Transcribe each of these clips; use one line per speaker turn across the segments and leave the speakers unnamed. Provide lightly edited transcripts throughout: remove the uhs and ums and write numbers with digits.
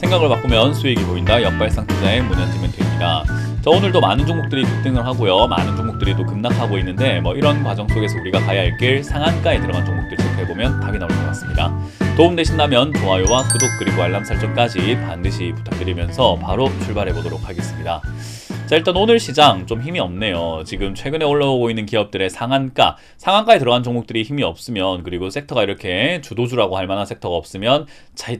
생각을 바꾸면 수익이 보인다. 역발상 투자의 문현지 멘토입니다. 자, 오늘도 많은 종목들이 급등을 하고요. 많은 종목들이 또 급락하고 있는데 이런 과정 속에서 우리가 가야 할 길 상한가에 들어간 종목들 체크해보면 답이 나올 것 같습니다. 도움되신다면 좋아요와 구독 그리고 알람 설정까지 반드시 부탁드리면서 바로 출발해보도록 하겠습니다. 자, 일단 오늘 시장 좀 힘이 없네요. 지금 최근에 올라오고 있는 기업들의 상한가에 들어간 종목들이 힘이 없으면, 그리고 섹터가 이렇게 주도주라고 할 만한 섹터가 없으면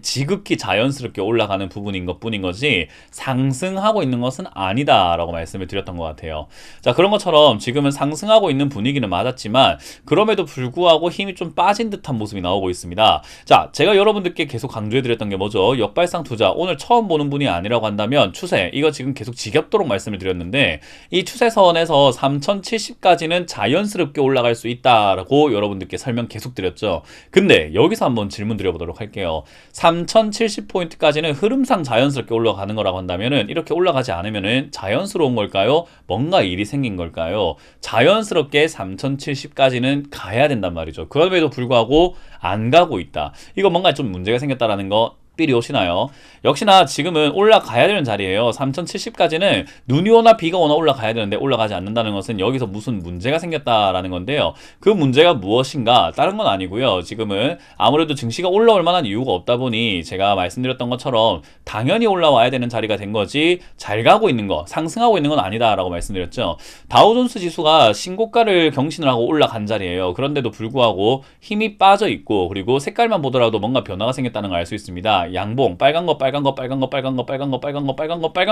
지극히 자연스럽게 올라가는 부분인 것 뿐인 거지 상승하고 있는 것은 아니다 라고 말씀을 드렸던 것 같아요. 자, 그런 것처럼 지금은 상승하고 있는 분위기는 맞았지만 그럼에도 불구하고 힘이 좀 빠진 듯한 모습이 나오고 있습니다. 자, 제가 여러분들께 계속 강조해드렸던 게 뭐죠? 역발상 투자, 오늘 처음 보는 분이 아니라고 한다면 추세, 이거 지금 계속 지겹도록 말씀을 드렸는데 이 추세선에서 3070까지는 자연스럽게 올라갈 수 있다라고 여러분들께 설명 계속 드렸죠. 근데 여기서 한번 질문 드려보도록 할게요. 3070포인트까지는 흐름상 자연스럽게 올라가는 거라고 한다면은 이렇게 올라가지 않으면은 자연스러운 걸까요? 뭔가 일이 생긴 걸까요? 자연스럽게 3070까지는 가야 된단 말이죠. 그럼에도 불구하고 안 가고 있다. 이거 뭔가 좀 문제가 생겼다라는 거 삘이 오시나요? 역시나 지금은 올라가야 되는 자리예요. 3070까지는 눈이 오나 비가 오나 올라가야 되는데 올라가지 않는다는 것은 여기서 무슨 문제가 생겼다라는 건데요. 그 문제가 무엇인가? 다른 건 아니고요. 지금은 아무래도 증시가 올라올 만한 이유가 없다 보니 제가 말씀드렸던 것처럼 당연히 올라와야 되는 자리가 된 거지 잘 가고 있는 거, 상승하고 있는 건 아니다라고 말씀드렸죠. 다우존스 지수가 신고가를 경신을 하고 올라간 자리예요. 그런데도 불구하고 힘이 빠져 있고, 그리고 색깔만 보더라도 뭔가 변화가 생겼다는 걸 알 수 있습니다. 양봉, 빨간 거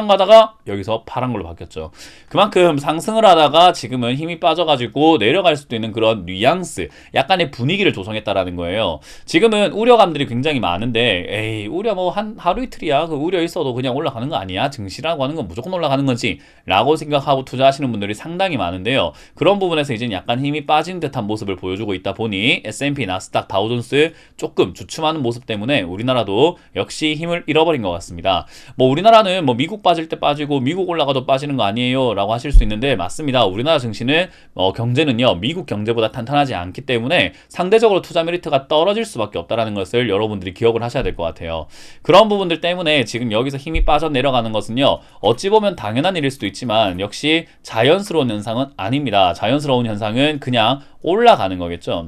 하다가 여기서 파란 걸로 바뀌었죠. 그만큼 상승을 하다가 지금은 힘이 빠져가지고 내려갈 수도 있는 그런 뉘앙스, 약간의 분위기를 조성했다라는 거예요. 지금은 우려감들이 굉장히 많은데, 에이, 우려 뭐 하루 이틀이야. 그 우려 있어도 그냥 올라가는 거 아니야? 증시라고 하는 건 무조건 올라가는 거지 라고 생각하고 투자하시는 분들이 상당히 많은데요. 그런 부분에서 이제 약간 힘이 빠진 듯한 모습을 보여주고 있다 보니 S&P, 나스닥, 다우존스 조금 주춤하는 모습 때문에 우리나라도 역시 힘을 잃어버린 것 같습니다. 우리나라는 미국 빠질 때 빠지고 미국 올라가도 빠지는 거 아니에요 라고 하실 수 있는데, 맞습니다. 우리나라 증시는 경제는요 미국 경제보다 탄탄하지 않기 때문에 상대적으로 투자 메리트가 떨어질 수밖에 없다는 것을 여러분들이 기억을 하셔야 될 것 같아요. 그런 부분들 때문에 지금 여기서 힘이 빠져 내려가는 것은요 어찌 보면 당연한 일일 수도 있지만 역시 자연스러운 현상은 아닙니다. 자연스러운 현상은 그냥 올라가는 거겠죠.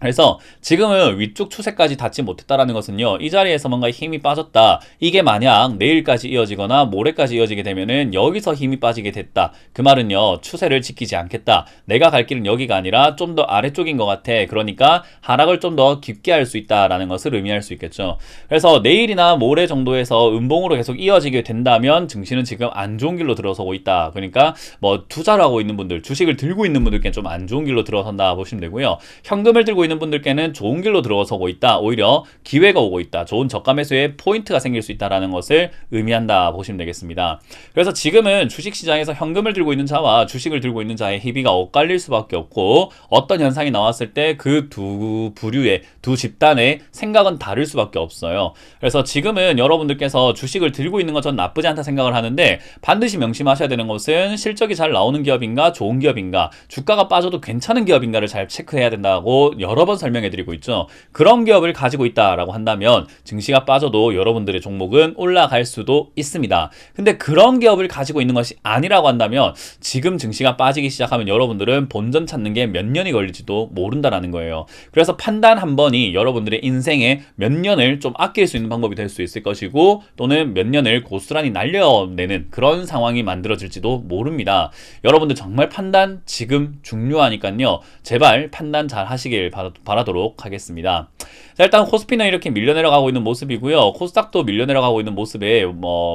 그래서 지금은 위쪽 추세까지 닿지 못했다라는 것은요, 이 자리에서 뭔가 힘이 빠졌다, 이게 만약 내일까지 이어지거나 모레까지 이어지게 되면은 여기서 힘이 빠지게 됐다, 그 말은요 추세를 지키지 않겠다, 내가 갈 길은 여기가 아니라 좀 더 아래쪽인 것 같아, 그러니까 하락을 좀 더 깊게 할 수 있다라는 것을 의미할 수 있겠죠. 그래서 내일이나 모레 정도에서 음봉으로 계속 이어지게 된다면 증시는 지금 안 좋은 길로 들어서고 있다. 그러니까 투자를 하고 있는 분들, 주식을 들고 있는 분들께는 좀 안 좋은 길로 들어선다 보시면 되고요. 현금을 들고 있는 분들께는 좋은 길로 들어서고 있다, 오히려 기회가 오고 있다, 좋은 저가 매수의 포인트가 생길 수 있다는 것을 의미한다 보시면 되겠습니다. 그래서 지금은 주식시장에서 현금을 들고 있는 자와 주식을 들고 있는 자의 희비가 엇갈릴 수밖에 없고, 어떤 현상이 나왔을 때 그 두 부류의 두 집단의 생각은 다를 수밖에 없어요. 그래서 지금은 여러분들께서 주식을 들고 있는 건 전 나쁘지 않다 생각을 하는데, 반드시 명심하셔야 되는 것은 실적이 잘 나오는 기업인가, 좋은 기업인가, 주가가 빠져도 괜찮은 기업인가를 잘 체크해야 된다고 여러 번 설명해드리고 있죠. 그런 기업을 가지고 있다라고 한다면 증시가 빠져도 여러분들의 종목은 올라갈 수도 있습니다. 근데 그런 기업을 가지고 있는 것이 아니라고 한다면 지금 증시가 빠지기 시작하면 여러분들은 본전 찾는 게 몇 년이 걸릴지도 모른다라는 거예요. 그래서 판단 한 번이 여러분들의 인생에 몇 년을 좀 아낄 수 있는 방법이 될 수 있을 것이고, 또는 몇 년을 고스란히 날려내는 그런 상황이 만들어질지도 모릅니다. 여러분들 정말 판단 지금 중요하니까요, 제발 판단 잘 하시길 바라도록 하겠습니다. 자, 일단 코스피는 이렇게 밀려 내려가고 있는 모습이고요. 코스닥도 밀려 내려가고 있는 모습에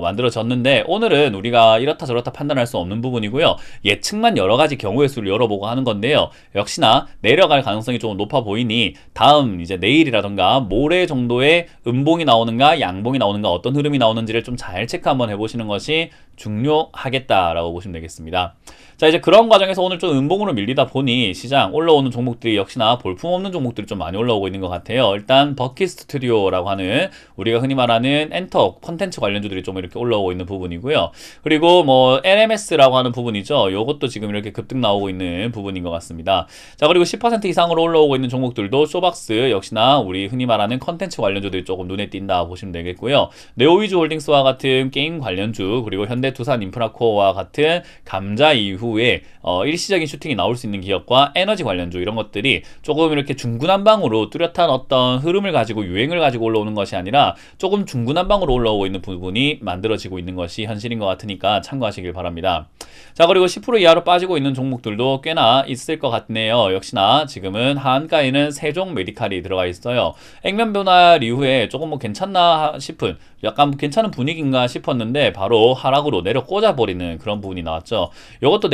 만들어졌는데, 오늘은 우리가 이렇다 저렇다 판단할 수 없는 부분이고요. 예측만 여러 가지 경우의 수를 열어보고 하는 건데요. 역시나 내려갈 가능성이 조금 높아 보이니 다음 이제 내일이라던가 모레 정도의 음봉이 나오는가 양봉이 나오는가 어떤 흐름이 나오는지를 좀 잘 체크 한번 해보시는 것이 중요하겠다라고 보시면 되겠습니다. 자, 이제 그런 과정에서 오늘 좀 음봉으로 밀리다 보니 시장 올라오는 종목들이 역시나 볼품없는 없는 종목들이 좀 많이 올라오고 있는 것 같아요. 일단 버킷 스튜디오라고 하는 우리가 흔히 말하는 엔터 콘텐츠 관련주들이 좀 이렇게 올라오고 있는 부분이고요. 그리고 뭐 LMS라고 하는 부분이죠. 요것도 지금 이렇게 급등 나오고 있는 부분인 것 같습니다. 자, 그리고 10% 이상으로 올라오고 있는 종목들도 쇼박스 역시나 우리 흔히 말하는 콘텐츠 관련주들이 조금 눈에 띈다 보시면 되겠고요. 네오위즈 홀딩스와 같은 게임 관련주, 그리고 현대투산 인프라코어와 같은 감자 이후에 일시적인 슈팅이 나올 수 있는 기업과 에너지 관련주, 이런 것들이 조금 이렇게 중구난방으로 뚜렷한 어떤 흐름을 가지고 유행을 가지고 올라오는 것이 아니라 조금 중구난방으로 올라오고 있는 부분이 만들어지고 있는 것이 현실인 것 같으니까 참고하시길 바랍니다. 자, 그리고 10% 이하로 빠지고 있는 종목들도 꽤나 있을 것 같네요. 역시나 지금은 하한가에는 세종 메디칼이 들어가 있어요. 액면 변화 이후에 조금 뭐 괜찮나 싶은, 약간 괜찮은 분위기인가 싶었는데 바로 하락으로 내려 꽂아버리는 그런 부분이 나왔죠. 이것도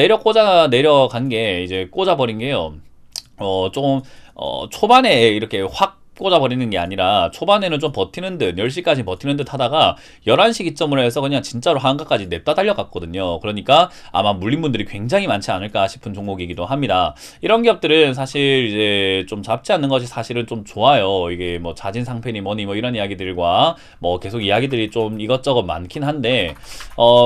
내려간 게 이제 꽂아버린 게요. 조금 초반에 이렇게 확 꽂아버리는 게 아니라 초반에는 좀 버티는 듯 10시까지 버티는 듯 하다가 11시 기점으로 해서 그냥 진짜로 한가까지 냅다 달려갔거든요. 그러니까 아마 물린 분들이 굉장히 많지 않을까 싶은 종목이기도 합니다. 이런 기업들은 사실 이제 좀 잡지 않는 것이 사실은 좀 좋아요. 이게 뭐 자진 상패니 뭐니 뭐 이런 이야기들과 뭐 계속 이야기들이 좀 이것저것 많긴 한데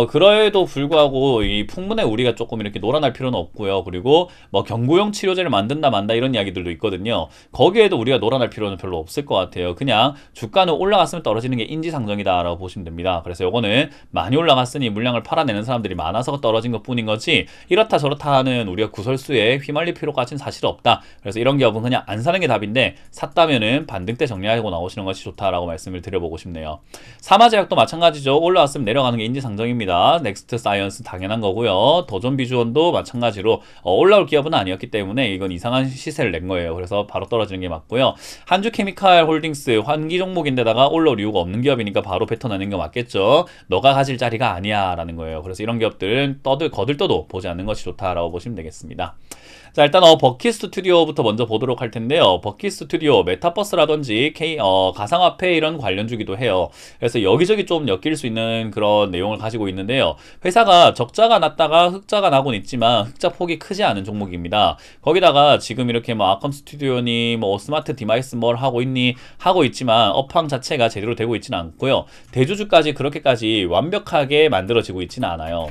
그럼에도 불구하고 이 풍문에 우리가 조금 이렇게 놀아날 필요는 없고요. 그리고 뭐 경구용 치료제를 만든다 만다 이런 이야기들도 있거든요. 거기에도 우리가 놀아날 필요는 별로 없을 것 같아요. 그냥 주가는 올라갔으면 떨어지는 게 인지상정이다 라고 보시면 됩니다. 그래서 요거는 많이 올라갔으니 물량을 팔아내는 사람들이 많아서 떨어진 것 뿐인 거지, 이렇다 저렇다 하는 우리가 구설수에 휘말릴 필요까지는 사실 없다. 그래서 이런 기업은 그냥 안 사는 게 답인데, 샀다면은 반등 때 정리하고 나오시는 것이 좋다라고 말씀을 드려보고 싶네요. 사마제약도 마찬가지죠. 올라왔으면 내려가는 게 인지상정입니다. 넥스트 사이언스 당연한 거고요. 도전 비주원도 마찬가지로 올라올 기업은 아니었기 때문에 이건 이상한 시세를 낸 거예요. 그래서 바로 떨어지는 게 맞고요. 한주 케미칼 홀딩스 환기 종목인데다가 올라올 이유가 없는 기업이니까 바로 뱉어내는 게 맞겠죠. 너가 가질 자리가 아니야 라는 거예요. 그래서 이런 기업들은 거들떠도 보지 않는 것이 좋다라고 보시면 되겠습니다. 자, 일단 버킷 스튜디오부터 먼저 보도록 할 텐데요. 버킷 스튜디오 메타버스라든지 가상화폐 이런 관련주기도 해요. 그래서 여기저기 좀 엮일 수 있는 그런 내용을 가지고 있는데요. 회사가 적자가 났다가 흑자가 나곤 있지만 흑자 폭이 크지 않은 종목입니다. 거기다가 지금 이렇게 뭐 아컴 스튜디오니 뭐 스마트 디바이스 뭘 하고 있니 하고 있지만 업황 자체가 제대로 되고 있지는 않고요. 대주주까지 그렇게까지 완벽하게 만들어지고 있지는 않아요.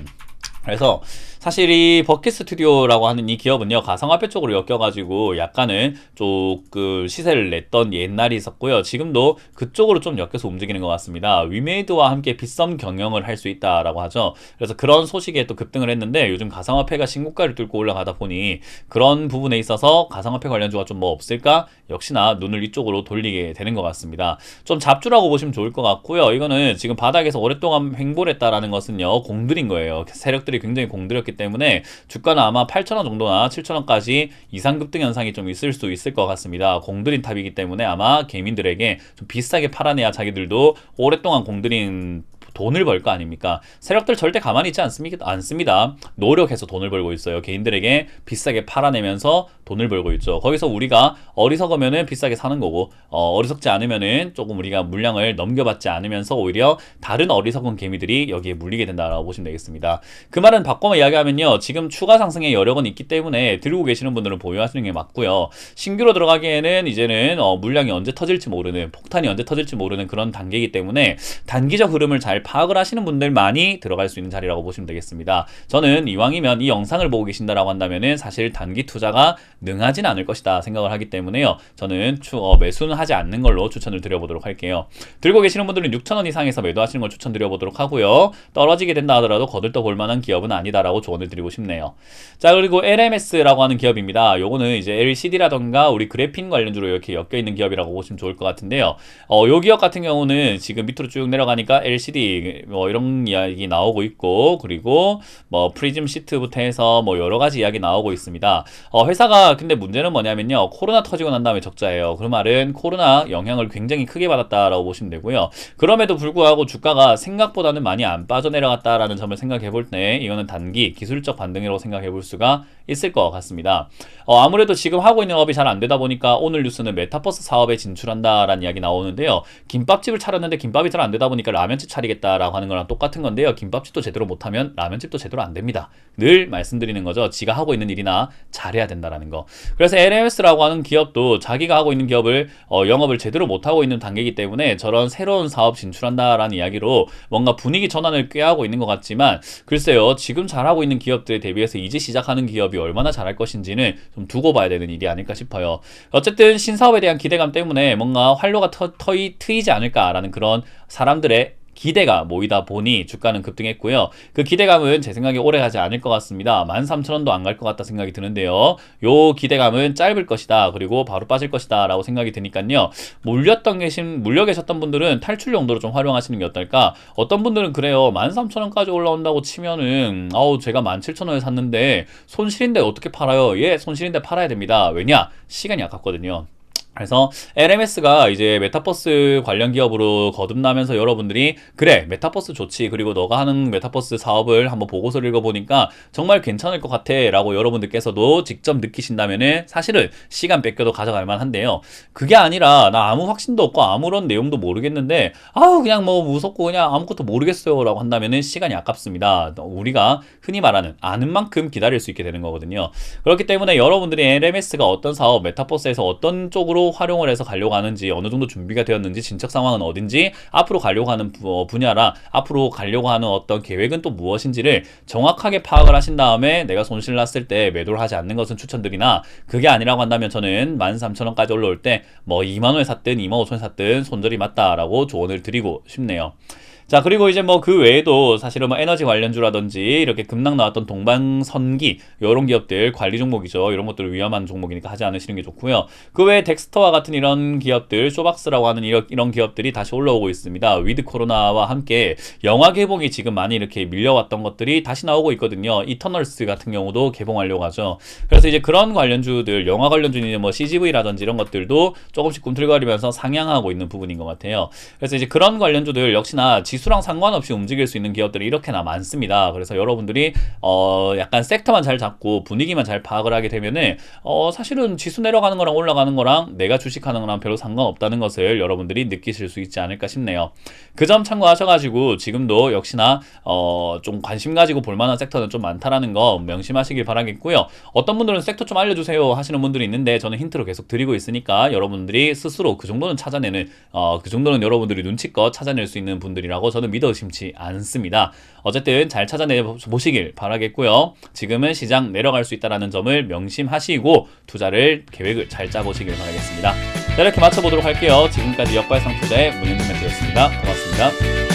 그래서 사실 이 버킷 스튜디오라고 하는 이 기업은요, 가상화폐 쪽으로 엮여가지고 약간은 조금 시세를 냈던 옛날이 있었고요. 지금도 그쪽으로 좀 엮여서 움직이는 것 같습니다. 위메이드와 함께 빗썸 경영을 할 수 있다라고 하죠. 그래서 그런 소식에 또 급등을 했는데 요즘 가상화폐가 신고가를 뚫고 올라가다 보니 그런 부분에 있어서 가상화폐 관련주가 좀 뭐 없을까? 역시나 눈을 이쪽으로 돌리게 되는 것 같습니다. 좀 잡주라고 보시면 좋을 것 같고요. 이거는 지금 바닥에서 오랫동안 횡보를 했다라는 것은요, 공들인 거예요. 세력들이 굉장히 공들였기 때문에 주가는 아마 8,000원 정도나 7,000원까지 이상 급등 현상이 좀 있을 수 있을 것 같습니다. 공들인 탑이기 때문에 아마 개민들에게 좀 비싸게 팔아내야 자기들도 오랫동안 공들인 돈을 벌 거 아닙니까? 세력들 절대 가만히 있지 않습니다. 노력해서 돈을 벌고 있어요. 개인들에게 비싸게 팔아내면서 돈을 벌고 있죠. 거기서 우리가 어리석으면은 비싸게 사는 거고, 어리석지 않으면은 조금 우리가 물량을 넘겨받지 않으면서 오히려 다른 어리석은 개미들이 여기에 물리게 된다라고 보시면 되겠습니다. 그 말은 바꿔서 이야기하면요, 지금 추가 상승의 여력은 있기 때문에 들고 계시는 분들은 보유하시는 게 맞고요. 신규로 들어가기에는 이제는 물량이 언제 터질지 모르는, 폭탄이 언제 터질지 모르는 그런 단계이기 때문에 단기적 흐름을 잘 파악을 하시는 분들만이 들어갈 수 있는 자리라고 보시면 되겠습니다. 저는 이왕이면 이 영상을 보고 계신다라고 한다면은 사실 단기 투자가 능하진 않을 것이다 생각을 하기 때문에요. 저는 매수는 하지 않는 걸로 추천을 드려보도록 할게요. 들고 계시는 분들은 6,000원 이상에서 매도하시는 걸 추천드려보도록 하고요. 떨어지게 된다 하더라도 거들떠 볼 만한 기업은 아니다라고 조언을 드리고 싶네요. 자, 그리고 LMS라고 하는 기업입니다. 요거는 이제 LCD라던가 우리 그래핀 관련주로 이렇게 엮여있는 기업이라고 보시면 좋을 것 같은데요. 요 기업 같은 경우는 지금 밑으로 쭉 내려가니까 LCD 뭐 이런 이야기 나오고 있고, 그리고 뭐 프리즘 시트부터 해서 뭐 여러 가지 이야기 나오고 있습니다. 회사가 근데 문제는 뭐냐면요, 코로나 터지고 난 다음에 적자예요. 그 말은 코로나 영향을 굉장히 크게 받았다라고 보시면 되고요. 그럼에도 불구하고 주가가 생각보다는 많이 안 빠져내려갔다라는 점을 생각해 볼 때 이거는 단기 기술적 반등이라고 생각해 볼 수가 있을 것 같습니다. 아무래도 지금 하고 있는 업이 잘 안 되다 보니까 오늘 뉴스는 메타버스 사업에 진출한다라는 이야기 나오는데요. 김밥집을 차렸는데 김밥이 잘 안 되다 보니까 라면집 차리겠다 있다라고 하는 거랑 똑같은 건데요. 김밥집도 제대로 못하면 라면집도 제대로 안 됩니다. 늘 말씀드리는 거죠. 지가 하고 있는 일이나 잘해야 된다라는 거. 그래서 LMS라고 하는 기업도 자기가 하고 있는 기업을 영업을 제대로 못하고 있는 단계이기 때문에 저런 새로운 사업 진출한다라는 이야기로 뭔가 분위기 전환을 꾀하고 있는 것 같지만 글쎄요. 지금 잘하고 있는 기업들에 대비해서 이제 시작하는 기업이 얼마나 잘할 것인지는 좀 두고 봐야 되는 일이 아닐까 싶어요. 어쨌든 신사업에 대한 기대감 때문에 뭔가 활로가 트이지 않을까라는 그런 사람들의 기대가 모이다 보니 주가는 급등했고요. 그 기대감은 제 생각에 오래가지 않을 것 같습니다. 13,000원도 안 갈 것 같다 생각이 드는데요. 요 기대감은 짧을 것이다. 그리고 바로 빠질 것이다 라고 생각이 드니까요. 물려 계셨던 분들은 탈출 용도로 좀 활용하시는 게 어떨까? 어떤 분들은 그래요. 13,000원까지 올라온다고 치면은 제가 17,000원에 샀는데 손실인데 어떻게 팔아요? 예, 손실인데 팔아야 됩니다. 왜냐? 시간이 아깝거든요. 그래서 LMS가 이제 메타버스 관련 기업으로 거듭나면서 여러분들이 그래 메타버스 좋지 그리고 너가 하는 메타버스 사업을 한번 보고서를 읽어보니까 정말 괜찮을 것 같아 라고 여러분들께서도 직접 느끼신다면은 사실은 시간 뺏겨도 가져갈 만한데요. 그게 아니라 나 아무 확신도 없고 아무런 내용도 모르겠는데 그냥 뭐 무섭고 그냥 아무것도 모르겠어요 라고 한다면은 시간이 아깝습니다. 우리가 흔히 말하는 아는 만큼 기다릴 수 있게 되는 거거든요. 그렇기 때문에 여러분들이 LMS가 어떤 사업 메타버스에서 어떤 쪽으로 활용을 해서 가려고 하는지 어느 정도 준비가 되었는지 진척 상황은 어딘지 앞으로 가려고 하는 분야라 앞으로 가려고 하는 어떤 계획은 또 무엇인지를 정확하게 파악을 하신 다음에 내가 손실 났을 때 매도를 하지 않는 것은 추천드리나 그게 아니라고 한다면 저는 13,000원까지 올라올 때 뭐 2만원에 샀든 25,000원에 샀든 손절이 맞다라고 조언을 드리고 싶네요. 자, 그리고 이제 뭐 그 외에도 사실은 뭐 에너지 관련주라든지 이렇게 급락 나왔던 동방선기 이런 기업들 관리 종목이죠. 이런 것들 위험한 종목이니까 하지 않으시는 게 좋고요. 그 외에 덱스터와 같은 이런 기업들, 쇼박스라고 하는 이런 기업들이 다시 올라오고 있습니다. 위드 코로나와 함께 영화 개봉이 지금 많이 이렇게 밀려왔던 것들이 다시 나오고 있거든요. 이터널스 같은 경우도 개봉하려고 하죠. 그래서 이제 그런 관련주들, 영화 관련주는 뭐 CGV라든지 이런 것들도 조금씩 꿈틀거리면서 상향하고 있는 부분인 것 같아요. 그래서 이제 그런 관련주들 역시나 지수랑 상관없이 움직일 수 있는 기업들이 이렇게나 많습니다. 그래서 여러분들이 약간 섹터만 잘 잡고 분위기만 잘 파악을 하게 되면은 사실은 지수 내려가는 거랑 올라가는 거랑 내가 주식하는 거랑 별로 상관없다는 것을 여러분들이 느끼실 수 있지 않을까 싶네요. 그 점 참고하셔가지고 지금도 역시나 좀 관심 가지고 볼만한 섹터는 좀 많다라는 거 명심하시길 바라겠고요. 어떤 분들은 섹터 좀 알려주세요 하시는 분들이 있는데 저는 힌트로 계속 드리고 있으니까 여러분들이 스스로 그 정도는 찾아내는 그 정도는 여러분들이 눈치껏 찾아낼 수 있는 분들이라고 저는 믿어 의심치 않습니다. 어쨌든 잘 찾아내 보시길 바라겠고요. 지금은 시장 내려갈 수 있다는 점을 명심하시고 투자를 계획을 잘 짜보시길 바라겠습니다. 자, 이렇게 마쳐보도록 할게요. 지금까지 역발상 투자의 문현준 멘토였습니다. 고맙습니다.